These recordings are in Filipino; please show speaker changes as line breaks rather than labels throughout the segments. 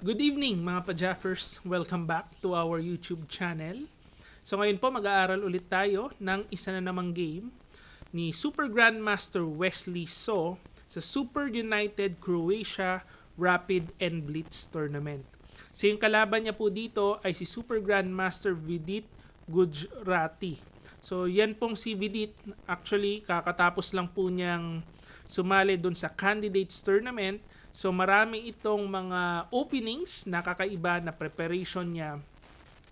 Good evening mga pa-Jaffers! Welcome back to our YouTube channel. So ngayon po mag-aaral ulit tayo ng isa na namang game ni Super Grandmaster Wesley So sa Super United Croatia Rapid and Blitz Tournament. So yung kalaban niya po dito ay si Super Grandmaster Vidit Gujrati. So yan pong si Vidit, actually kakatapos lang po niyang sumali doon sa Candidates Tournament. So marami itong mga openings na kakaiba na preparation niya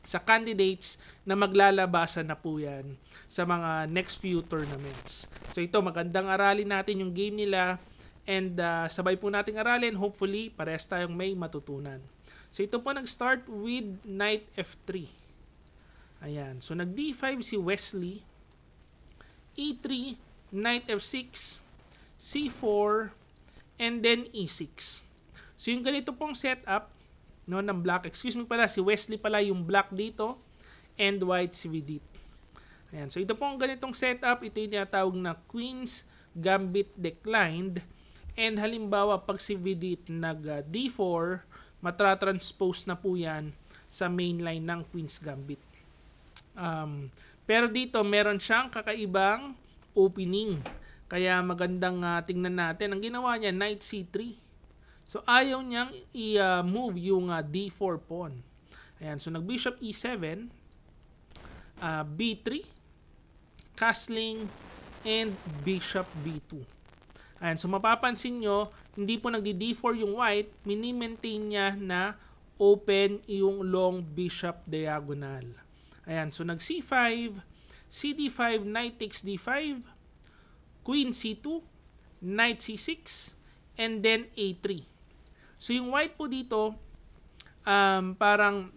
sa candidates na maglalabasan na po yan sa mga next few tournaments. So ito, magandang aralin natin yung game nila and sabay po nating aralin. Hopefully, parehas tayong may matutunan. So ito po nag-start with Knight F3. Ayan. So nag D5 si Wesley. E3, Knight F6, C4, and then E6. So yung ganito pong setup no, ng black, excuse me pala, si Wesley pala yung black dito and white si Vidit. Ayan. So ito pong ganitong setup, ito yung tinatawag na Queen's Gambit declined. And halimbawa pag si Vidit nag D4, matratranspose na po yan sa main line ng Queen's Gambit. Pero dito meron siyang kakaibang opening. Kaya magandang tingnan natin. Ang ginawa niya, Knight C3. So ayaw niyang i-move yung D4 pawn. Ayan, so nag-Bishop E7, B3, castling, and Bishop B2. Ayan, so mapapansin nyo, hindi po nagdi-D4 yung white, mini-maintain niya na open yung long Bishop diagonal. Ayan, so nag-C5, CD5, Knight takes D5, Queen C2, Knight C6, and then A3. So yung white po dito, parang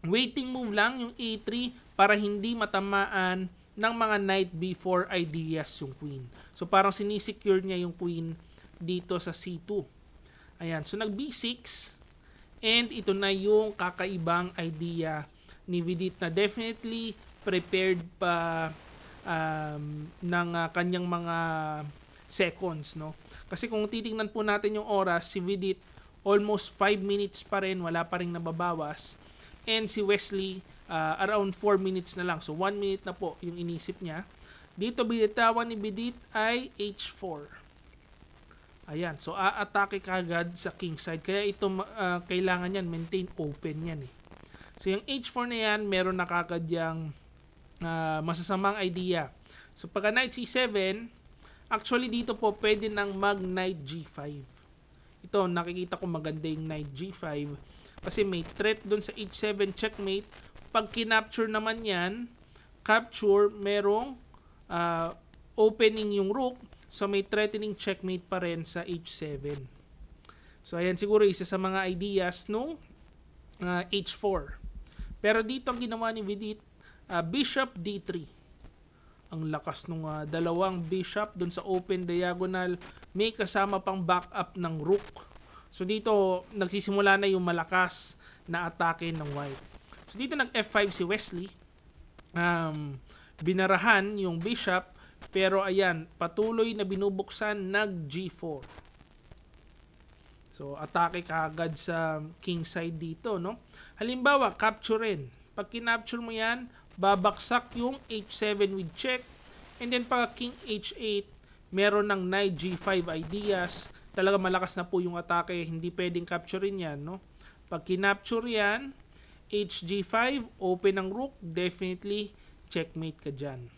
waiting move lang yung A3 para hindi matamaan ng mga Knight B4 ideas yung Queen. So parang sinisecure niya yung Queen dito sa C2. Ayan, so nag B6, and ito na yung kakaibang idea ni Vidit na definitely prepared pa ng kanyang mga seconds, no? Kasi kung titingnan po natin yung oras, si Vidit almost 5 minutes pa rin, wala pa rin nababawas. And si Wesley around 4 minutes na lang. So 1 minute na po yung inisip niya. Dito binitawan ni Vidit ay H4. Ayan, so aatake kagad sa king side. Kaya ito kailangan yan maintain open yan eh. So yung H4 na yan, meron na kagad yung masasamang idea. So pagka Knight C7, actually dito po pwede nang mag Knight G5. Ito, nakikita ko maganda yung Knight G5 kasi may threat dun sa H7 checkmate. Pag kinapture naman yan, capture, merong opening yung rook, so may threatening checkmate pa rin sa H7. So ayan siguro isa sa mga ideas nung H4. Pero dito ang ginawa ni Vidit, Bishop D3. Ang lakas nung dalawang bishop dun sa open diagonal. May kasama pang backup ng rook. So dito nagsisimula na yung malakas na atake ng white. So dito nag F5 si Wesley. Binarahan yung bishop. Pero ayan, patuloy na binubuksan, nag G4. So atake kaagad sa king side dito, no? Halimbawa, capturein. Pag kinapture mo yan, babaksak yung H7 with check. And then pag king H8, meron ng Knight G5 ideas. Talaga malakas na po yung atake. Hindi pwedeng capturein yan, no? Pag kinapture yan, HG5, open ang rook. Definitely, checkmate ka dyan.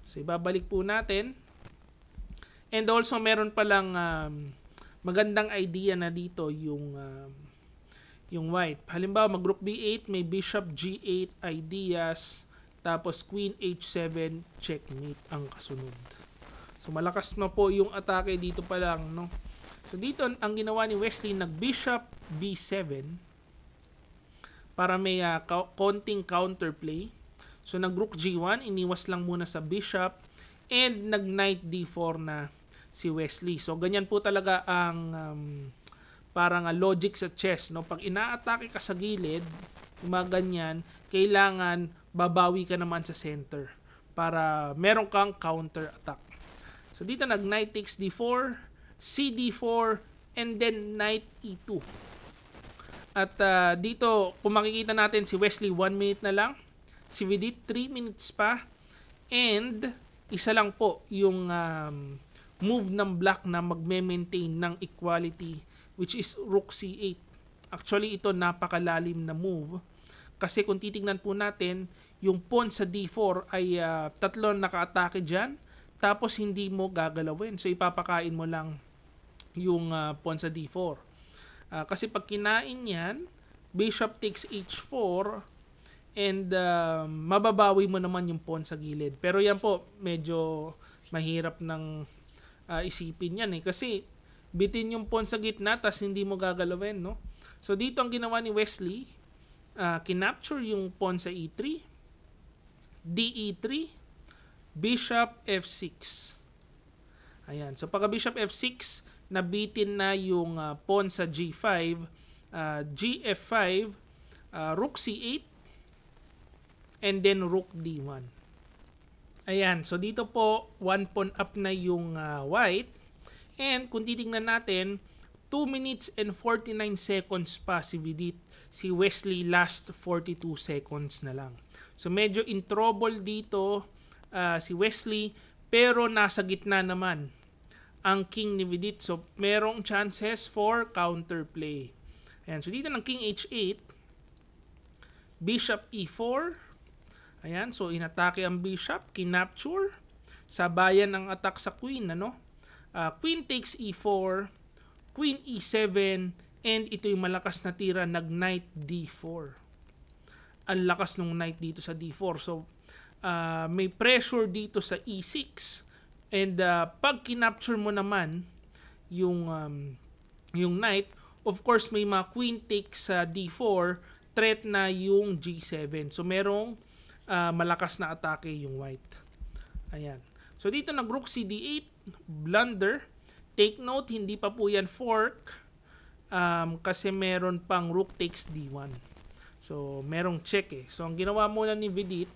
So ibabalik po natin. And also, meron palang magandang idea na dito yung white. Halimbawa, mag-rook B8, may bishop G8 ideas, tapos queen H7, checkmate ang kasunod. So, malakas na po yung atake dito pa lang, no? So, dito, ang ginawa ni Wesley, nag-bishop B7 para may konting counterplay. So, nag-rook G1, iniwas lang muna sa bishop, and nag-knight D4 na si Wesley. So, ganyan po talaga ang parang logic sa chess, no? Pag ina-atake ka sa gilid, mga ganyan, kailangan babawi ka naman sa center para meron kang counter attack. So dito nag-knight takes D4, CD4, and then knight E2. At dito, kung makikita natin si Wesley 1 minute na lang, si Vidit 3 minutes pa, and isa lang po yung move ng black na magme-maintain ng equality, which is Rook C8. Actually, ito napakalalim na move kasi kung titingnan po natin, yung pawn sa D4 ay tatlo naka-atake dyan, tapos hindi mo gagalawin. So ipapakain mo lang yung pawn sa D4. Kasi pag kinain yan, bishop takes H4 and mababawi mo naman yung pawn sa gilid. Pero yan po, medyo mahirap ng isipin yan kasi bitin yung pawn sa gitna tas hindi mo gagalawin, no? So dito ang ginawa ni Wesley, kinapture yung pawn sa E3, DE3, bishop F6. Ayan, so pagka bishop F6, nabitin na yung pawn sa G5, GF5, Rook C8, and then Rook D1. Ayan, so dito po, 1 pawn up na yung white. And kung titingnan natin, 2 minutes and 49 seconds pa si Vidit. Si Wesley last 42 seconds na lang. So medyo in trouble dito si Wesley, pero nasa gitna naman ang king ni Vidit. So merong chances for counterplay. Ayan, so dito ng king H8, bishop E4. Ayan, so inatake ang bishop, kinapture. Sabayan ang attack sa queen, ano? Queen takes E4, Queen E7, and ito yung malakas na tira, nag-knight D4. Ang lakas ng knight dito sa D4. So, may pressure dito sa E6. And pag kinapture mo naman yung knight, of course, may mga queen takes sa D4, threat na yung G7. So, merong malakas na atake yung white. Ayan. So, dito nag-rook CD8, blunder. Take note, hindi pa po yan fork kasi meron pang rook takes D1. So, merong check So, ang ginawa muna ni Vidit,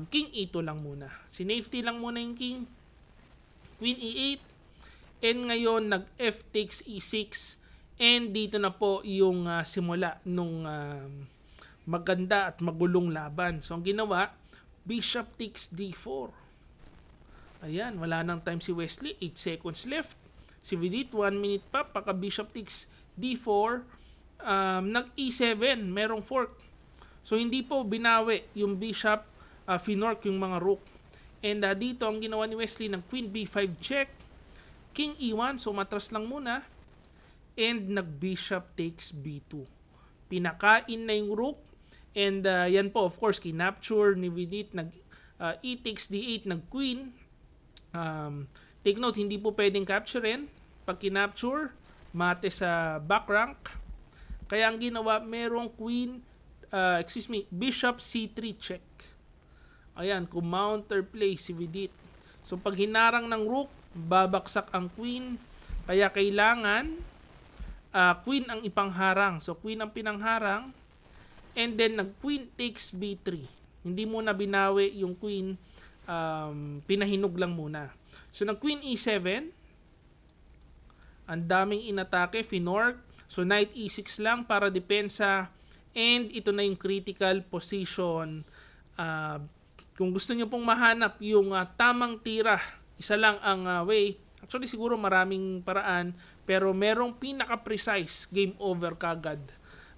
king E2 lang muna. Sinafety lang muna yung king. Queen E8. And ngayon, nag-F takes E6. And dito na po yung simula nung maganda at magulong laban. So, ang ginawa, bishop takes D4. Ayan, wala nang time si Wesley. 8 seconds left. Si Vidit, 1 minute pa. Pagka bishop takes D4, nag-E7, merong fork. So, hindi po binawi yung bishop, finork yung mga rook. And dito, ang ginawa ni Wesley ng queen B5 check. King E1, so matras lang muna. And nag-bishop takes B2. Pinakain na yung rook. And yan po, of course, kinapture ni Vidit. E takes D8, nag-queen. Take note, hindi po pwedeng capturein. Pag kinapture, mate sa back rank. Kaya ang ginawa, merong queen, bishop C3 check. Ayan, kung counterplay si Vidit. So pag hinarang ng rook, babaksak ang queen. Kaya kailangan queen ang ipangharang. So queen ang pinangharang. And then nag-queen takes B3. Hindi muna binawi yung queen, pinahinog lang muna. So nag-queen E7. Ang daming inatake, finork. So knight E6 lang para depensa. And ito na yung critical position. Kung gusto nyo pong mahanap yung tamang tira, isa lang ang way. Actually siguro maraming paraan, pero merong pinaka-precise game over kagad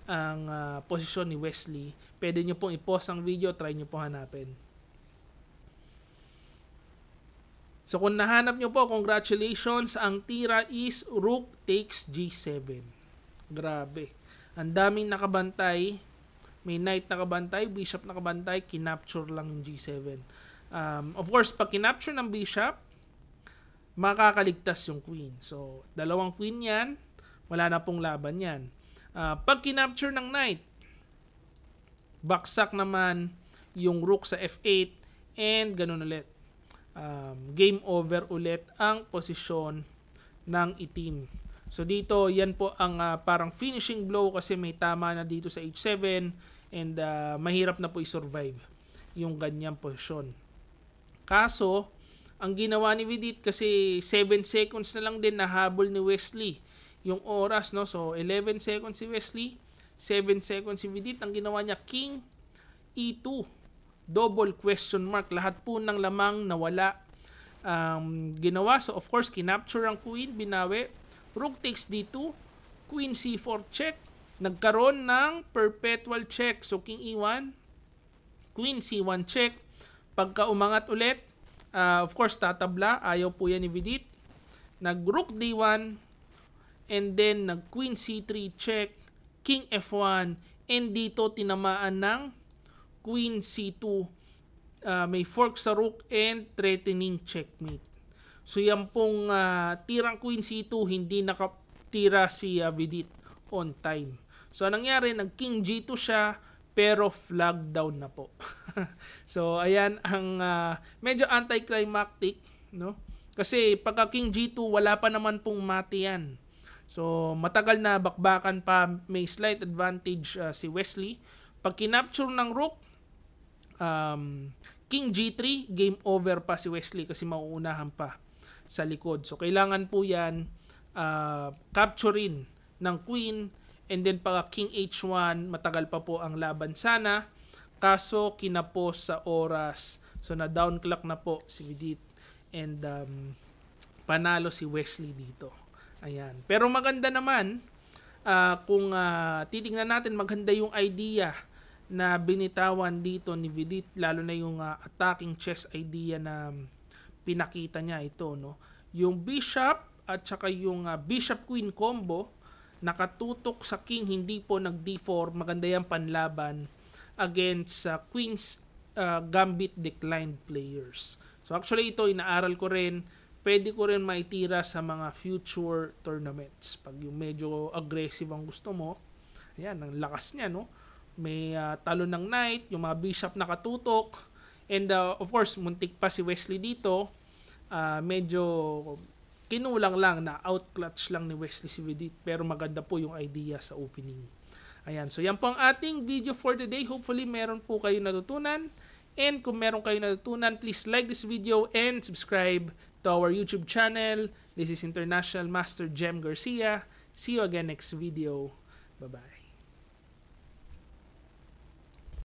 ang posisyon ni Wesley. Pwede nyo pong i-pause ang video, try nyo pong hanapin. So kung nahanap nyo po, congratulations. Ang tira is rook takes G7. Grabe. Ang daming nakabantay. May knight nakabantay, bishop nakabantay, kinapture lang yung G7. Of course, pag kinapture ng bishop, makakaligtas yung queen. So, dalawang queen yan, wala na pong laban yan. Pag kinapture ng knight, baksak naman yung rook sa F8 and ganun ulit. Game over ulit ang posisyon ng itim. So dito, yan po ang parang finishing blow kasi may tama na dito sa H7 and mahirap na po i-survive yung ganyang posisyon. Kaso, ang ginawa ni Vidit kasi 7 seconds na lang din nahabol ni Wesley. yung oras, no? So 11 seconds si Wesley, 7 seconds si Vidit. Ang ginawa niya, King E2, double question mark. Lahat po ng lamang nawala ginawa. So of course, kinapture ang queen, binawi. Rook takes D2, Queen C4 check. Nagkaroon ng perpetual check. So King E1, Queen C1 check. Pagka umangat ulit, of course, tatabla. Ayaw po yan ni Vidit. Nag-Rook D1, and then nag-Queen C3 check, King F1, and dito tinamaan ng Queen C2. May fork sa Rook and threatening checkmate. So yan pong tirang Queen C2, hindi nakatira si Vidit on time. So nangyari, nag-King G2 siya, pero flag down na po. So ayan ang medyo anticlimactic, no? Kasi pagka King G2, wala pa naman pong mati yan. So matagal na bakbakan pa, may slight advantage si Wesley. Pag kinapture ng Rook, King G3, game over pa si Wesley kasi mauunahan pa sa likod. So kailangan po yan capturein ng Queen. And then pagka King H1, matagal pa po ang laban sana. Kaso kinapos sa oras. So na down clock na po si Vidit. And panalo si Wesley dito. Ayan. Pero maganda naman, kung titingnan natin, maganda yung idea na binitawan dito ni Vidit. Lalo na yung attacking chess idea na pinakita niya ito. No? Yung bishop at saka yung bishop-queen combo, nakatutok sa king, hindi po nag D4. Maganda yung panlaban against queen's gambit declined players. So actually ito, inaaral ko rin. Pwede ko rin maitira sa mga future tournaments. Pag yung medyo aggressive ang gusto mo, ayan, ang lakas niya, no? May talo ng knight, yung mga bishop nakatutok. And of course, muntik pa si Wesley dito. Medyo kinulang lang na outclutch lang ni Wesley si Vidit, pero maganda po yung idea sa opening. Ayan, so yan po ang ating video for today. Hopefully meron po kayo natutunan, and kung meron kayo natutunan, please like this video and subscribe to our YouTube channel. This is International Master Jem Garcia. See you again next video. Bye-bye.